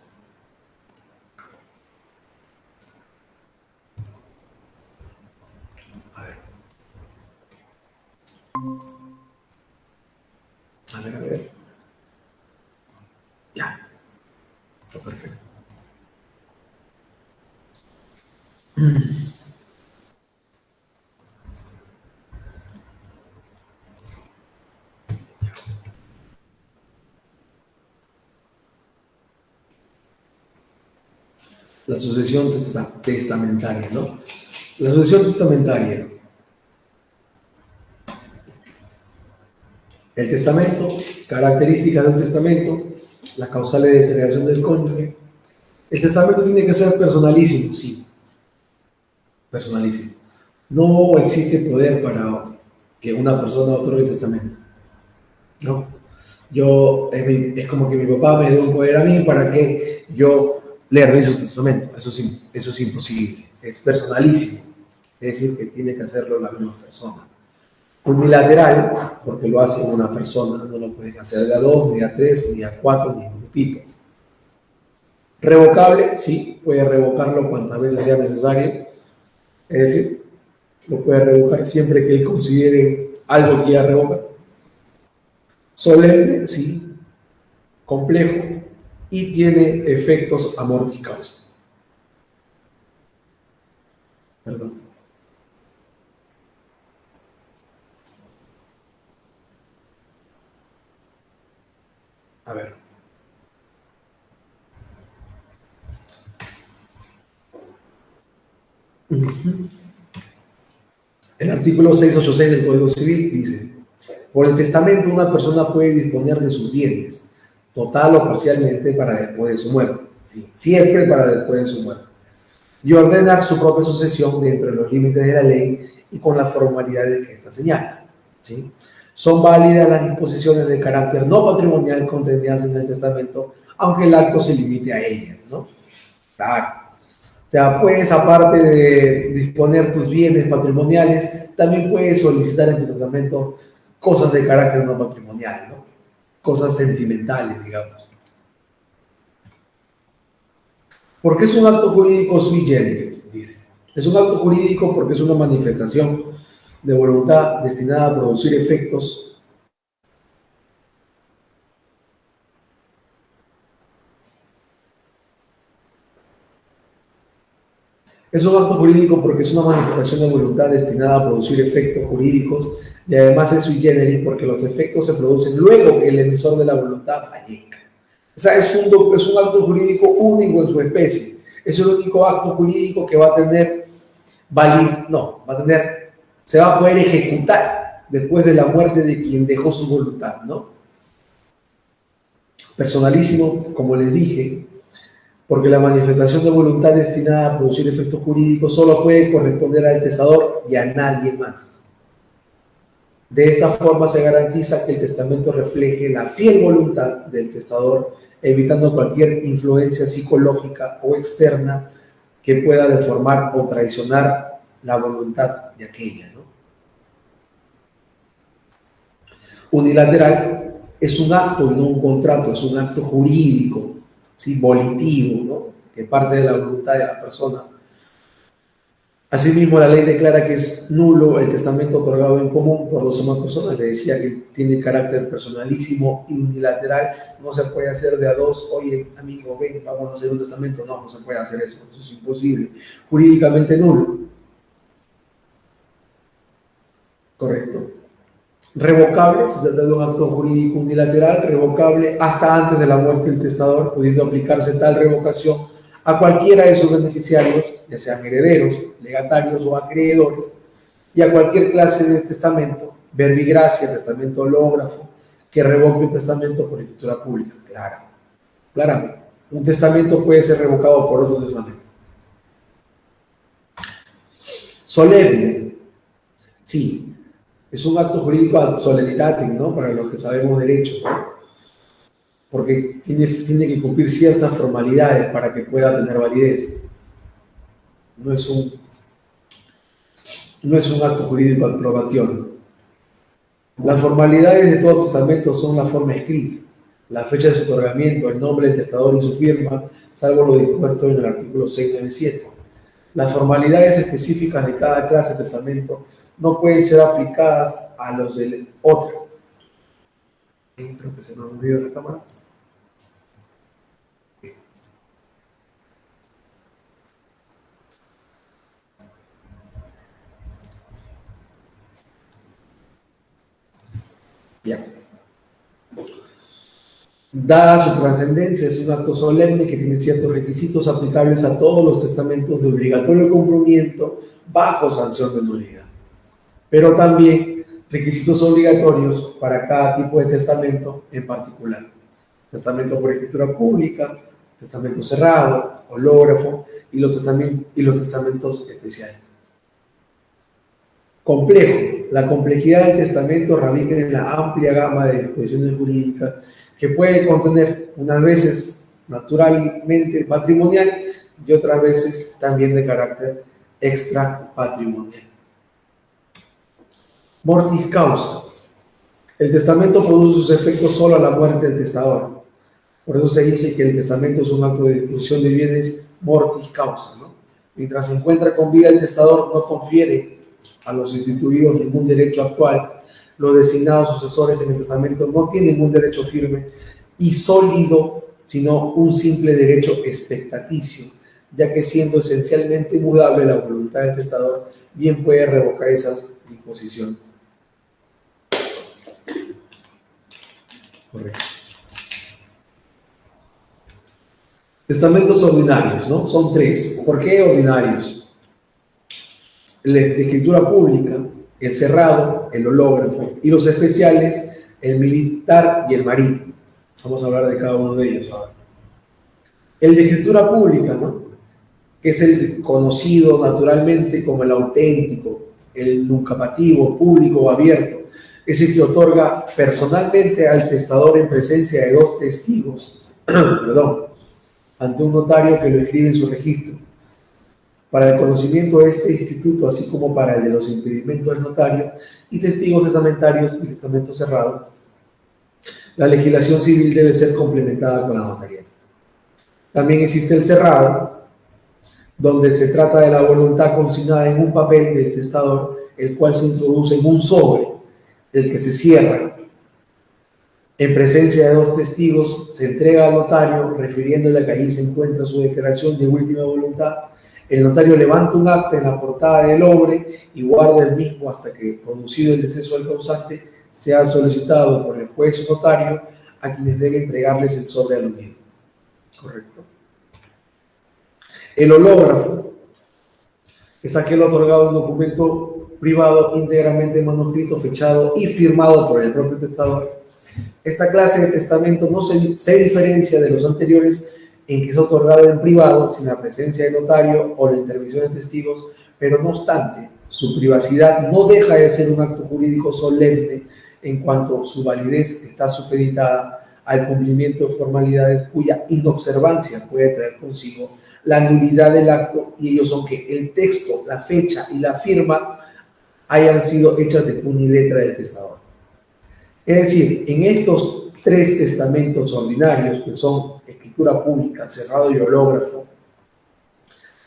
A ver. A ver. Ya. Está perfecto. La sucesión testamentaria, ¿no? La sucesión testamentaria. El testamento, características del testamento, las causales de segregación del cónyuge. El testamento tiene que ser personalísimo, sí. Personalísimo. No existe poder para que una persona otorgue testamento. ¿No? Es como que mi papá me dio un poder a mí para que yo le realice un testamento. Eso es imposible. Es personalísimo. Es decir, que tiene que hacerlo la misma persona. Unilateral, porque lo hace una persona, no lo pueden hacer de a dos, ni a tres, ni a cuatro, ni en grupito. Revocable, sí, puede revocarlo cuantas veces sea necesario. Es decir, lo puede revocar siempre que él considere algo que quiera revocar. Solemne, sí, complejo y tiene efectos amorticados. Perdón. A ver. El artículo 686 del Código Civil dice: por el testamento una persona puede disponer de sus bienes, total o parcialmente, para después de su muerte. ¿Sí? Siempre para después de su muerte. Y ordenar su propia sucesión dentro de los límites de la ley y con las formalidades que ésta señala. ¿Sí? Son válidas las disposiciones de carácter no patrimonial contenidas en el testamento, aunque el acto se limite a ellas, ¿no? Claro. O sea, puedes, aparte de disponer tus bienes patrimoniales, también puedes solicitar en tu testamento cosas de carácter no patrimonial, ¿no? Cosas sentimentales, digamos. ¿Por qué es un acto jurídico sui generis? Dice. Es un acto jurídico porque es una manifestación de voluntad destinada a producir efectos Es un acto jurídico porque es una manifestación de voluntad destinada a producir efectos jurídicos y además es sui generis porque los efectos se producen luego que el emisor de la voluntad fallezca. O sea, es un acto jurídico único en su especie. Es el único acto jurídico que va a tener se va a poder ejecutar después de la muerte de quien dejó su voluntad, ¿no? Personalísimo, como les dije, porque la manifestación de voluntad destinada a producir efectos jurídicos solo puede corresponder al testador y a nadie más. De esta forma se garantiza que el testamento refleje la fiel voluntad del testador, evitando cualquier influencia psicológica o externa que pueda deformar o traicionar la voluntad de aquella, ¿no? Unilateral es un acto y no un contrato, es un acto jurídico, ¿sí? Volitivo, ¿no? Que parte de la voluntad de la persona. Asimismo, la ley declara que es nulo el testamento otorgado en común por dos o más personas. Le decía que tiene carácter personalísimo y unilateral. No se puede hacer de a dos. Oye, amigo, ven, vamos a hacer un testamento. No se puede hacer eso. Eso es imposible. Jurídicamente nulo. Correcto. Revocable, se trata de un acto jurídico unilateral, revocable hasta antes de la muerte del testador, pudiendo aplicarse tal revocación a cualquiera de sus beneficiarios, ya sean herederos, legatarios o acreedores, y a cualquier clase de testamento, verbigracia, testamento hológrafo, que revoque un testamento por escritura pública. Claramente. Un testamento puede ser revocado por otro testamento. Solemne. Sí. Es un acto jurídico ad solemnitatem, ¿no? Para los que sabemos derecho, ¿no? porque tiene que cumplir ciertas formalidades para que pueda tener validez. No es un acto jurídico aprobatorio. Las formalidades de todo testamento son la forma escrita, la fecha de su otorgamiento, el nombre del testador y su firma, salvo lo dispuesto en el artículo 697. Las formalidades específicas de cada clase de testamento no pueden ser aplicadas a los del otro. Creo que se me ha olvidado la cámara. Ya. Dada su trascendencia, es un acto solemne que tiene ciertos requisitos aplicables a todos los testamentos de obligatorio cumplimiento bajo sanción de nulidad, pero también requisitos obligatorios para cada tipo de testamento en particular. Testamento por escritura pública, testamento cerrado, hológrafo y los testamentos especiales. Complejo. La complejidad del testamento radica en la amplia gama de disposiciones jurídicas que puede contener, unas veces naturalmente patrimonial y otras veces también de carácter extrapatrimonial. Mortis causa. El testamento produce sus efectos solo a la muerte del testador. Por eso se dice que el testamento es un acto de disposición de bienes mortis causa, ¿no? Mientras se encuentra con vida el testador, no confiere a los instituidos ningún derecho actual. Los designados sucesores en el testamento no tienen ningún derecho firme y sólido, sino un simple derecho expectaticio, ya que siendo esencialmente mudable la voluntad del testador, bien puede revocar esas disposiciones. Correcto. Testamentos ordinarios, ¿no? Son 3. ¿Por qué ordinarios? El de escritura pública, el cerrado, el hológrafo, y los especiales, el militar y el marítimo. Vamos a hablar de cada uno de ellos ahora. El de escritura pública, ¿no? Que es el conocido naturalmente como el auténtico, el nuncapativo, público o abierto. Es el que otorga personalmente al testador en presencia de 2 testigos, ante un notario que lo escribe en su registro. Para el conocimiento de este instituto, así como para el de los impedimentos del notario y testigos testamentarios y testamento cerrado, la legislación civil debe ser complementada con la notarial. También existe el cerrado, donde se trata de la voluntad consignada en un papel del testador, el cual se introduce en un sobre, el que se cierra. En presencia de 2 testigos, se entrega al notario, refiriéndole a que allí se encuentra su declaración de última voluntad. El notario levanta un acta en la portada del obre y guarda el mismo hasta que, producido el deceso del causante, sea solicitado por el juez o notario a quienes debe entregarles el sobre aludido. Correcto. El hológrafo es aquel otorgado un documento privado íntegramente manuscrito, fechado y firmado por el propio testador. Esta clase de testamento no se diferencia de los anteriores en que es otorgado en privado sin la presencia de notario o la intervención de testigos, pero no obstante, su privacidad no deja de ser un acto jurídico solemne en cuanto su validez está supeditada al cumplimiento de formalidades cuya inobservancia puede traer consigo la nulidad del acto, y ellos son que el texto, la fecha y la firma hayan sido hechas de puño y letra del testador. Es decir, en estos 3 testamentos ordinarios, que son escritura pública, cerrado y hológrafo,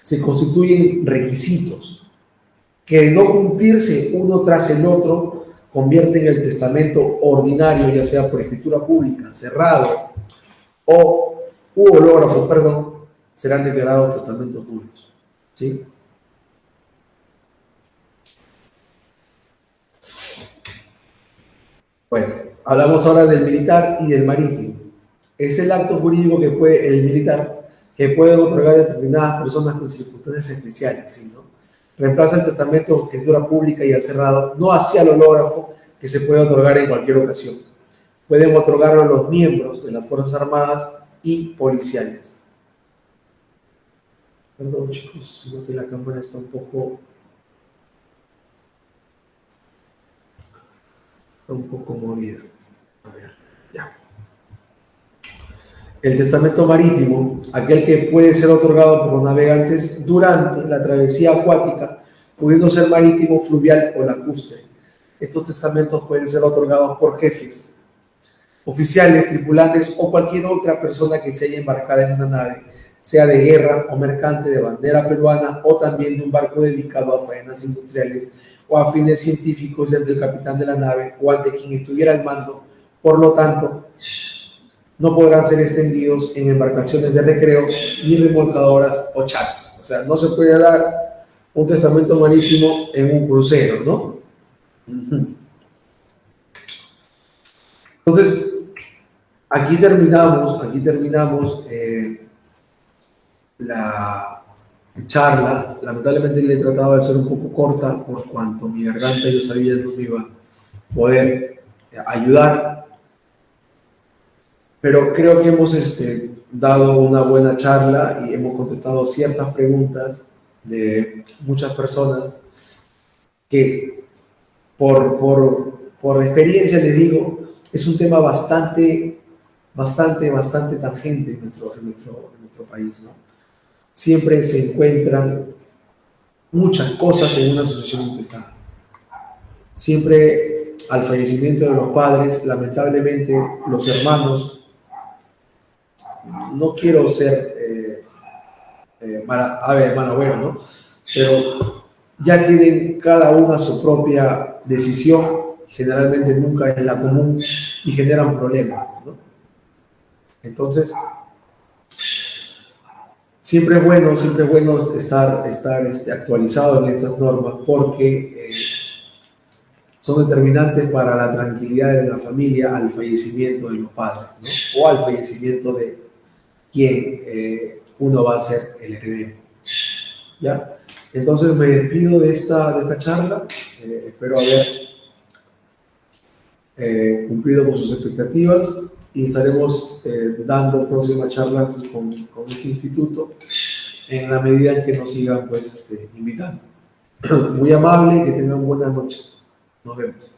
se constituyen requisitos que, de no cumplirse uno tras el otro, convierten el testamento ordinario, ya sea por escritura pública, cerrado o hológrafo, serán declarados testamentos nulos. ¿Sí? Bueno, hablamos ahora del militar y del marítimo. Es el acto jurídico el militar, que puede otorgar a determinadas personas con circunstancias especiales, ¿sí, no? Reemplaza el testamento de escritura pública y al cerrado, no hacia el hológrafo, que se puede otorgar en cualquier ocasión. Pueden otorgarlo a los miembros de las Fuerzas Armadas y policiales. Perdón, chicos, sino que la cámara está un poco movida. A ver, ya. El testamento marítimo, aquel que puede ser otorgado por los navegantes durante la travesía acuática, pudiendo ser marítimo, fluvial o lacustre. Estos testamentos pueden ser otorgados por jefes, oficiales, tripulantes o cualquier otra persona que se haya embarcada en una nave, sea de guerra o mercante de bandera peruana o también de un barco dedicado a faenas industriales o a fines científicos ante el capitán de la nave o ante quien estuviera al mando. Por lo tanto, no podrán ser extendidos en embarcaciones de recreo, ni remolcadoras o chatas. O sea, no se puede dar un testamento marítimo en un crucero, ¿no? Entonces, aquí terminamos la charla. Lamentablemente le he tratado de hacer un poco corta por cuanto mi garganta yo sabía no me iba a poder ayudar. Pero creo que hemos dado una buena charla y hemos contestado ciertas preguntas de muchas personas que por experiencia les digo, es un tema bastante tangente en nuestro país, ¿no? Siempre se encuentran muchas cosas en una sucesión intestada. Siempre al fallecimiento de los padres, lamentablemente los hermanos, no quiero ser malagüero, ¿no? Pero ya tienen cada una su propia decisión, generalmente nunca es la común y generan problemas, ¿no? Entonces, siempre es bueno estar actualizado en estas normas porque son determinantes para la tranquilidad de la familia al fallecimiento de los padres, ¿no? O al fallecimiento de quien uno va a ser el heredero, ¿ya? Entonces me despido de esta charla, espero haber cumplido con sus expectativas y estaremos dando próximas charlas con este instituto en la medida en que nos sigan pues, invitando. Muy amable, que tengan buenas noches. Nos vemos.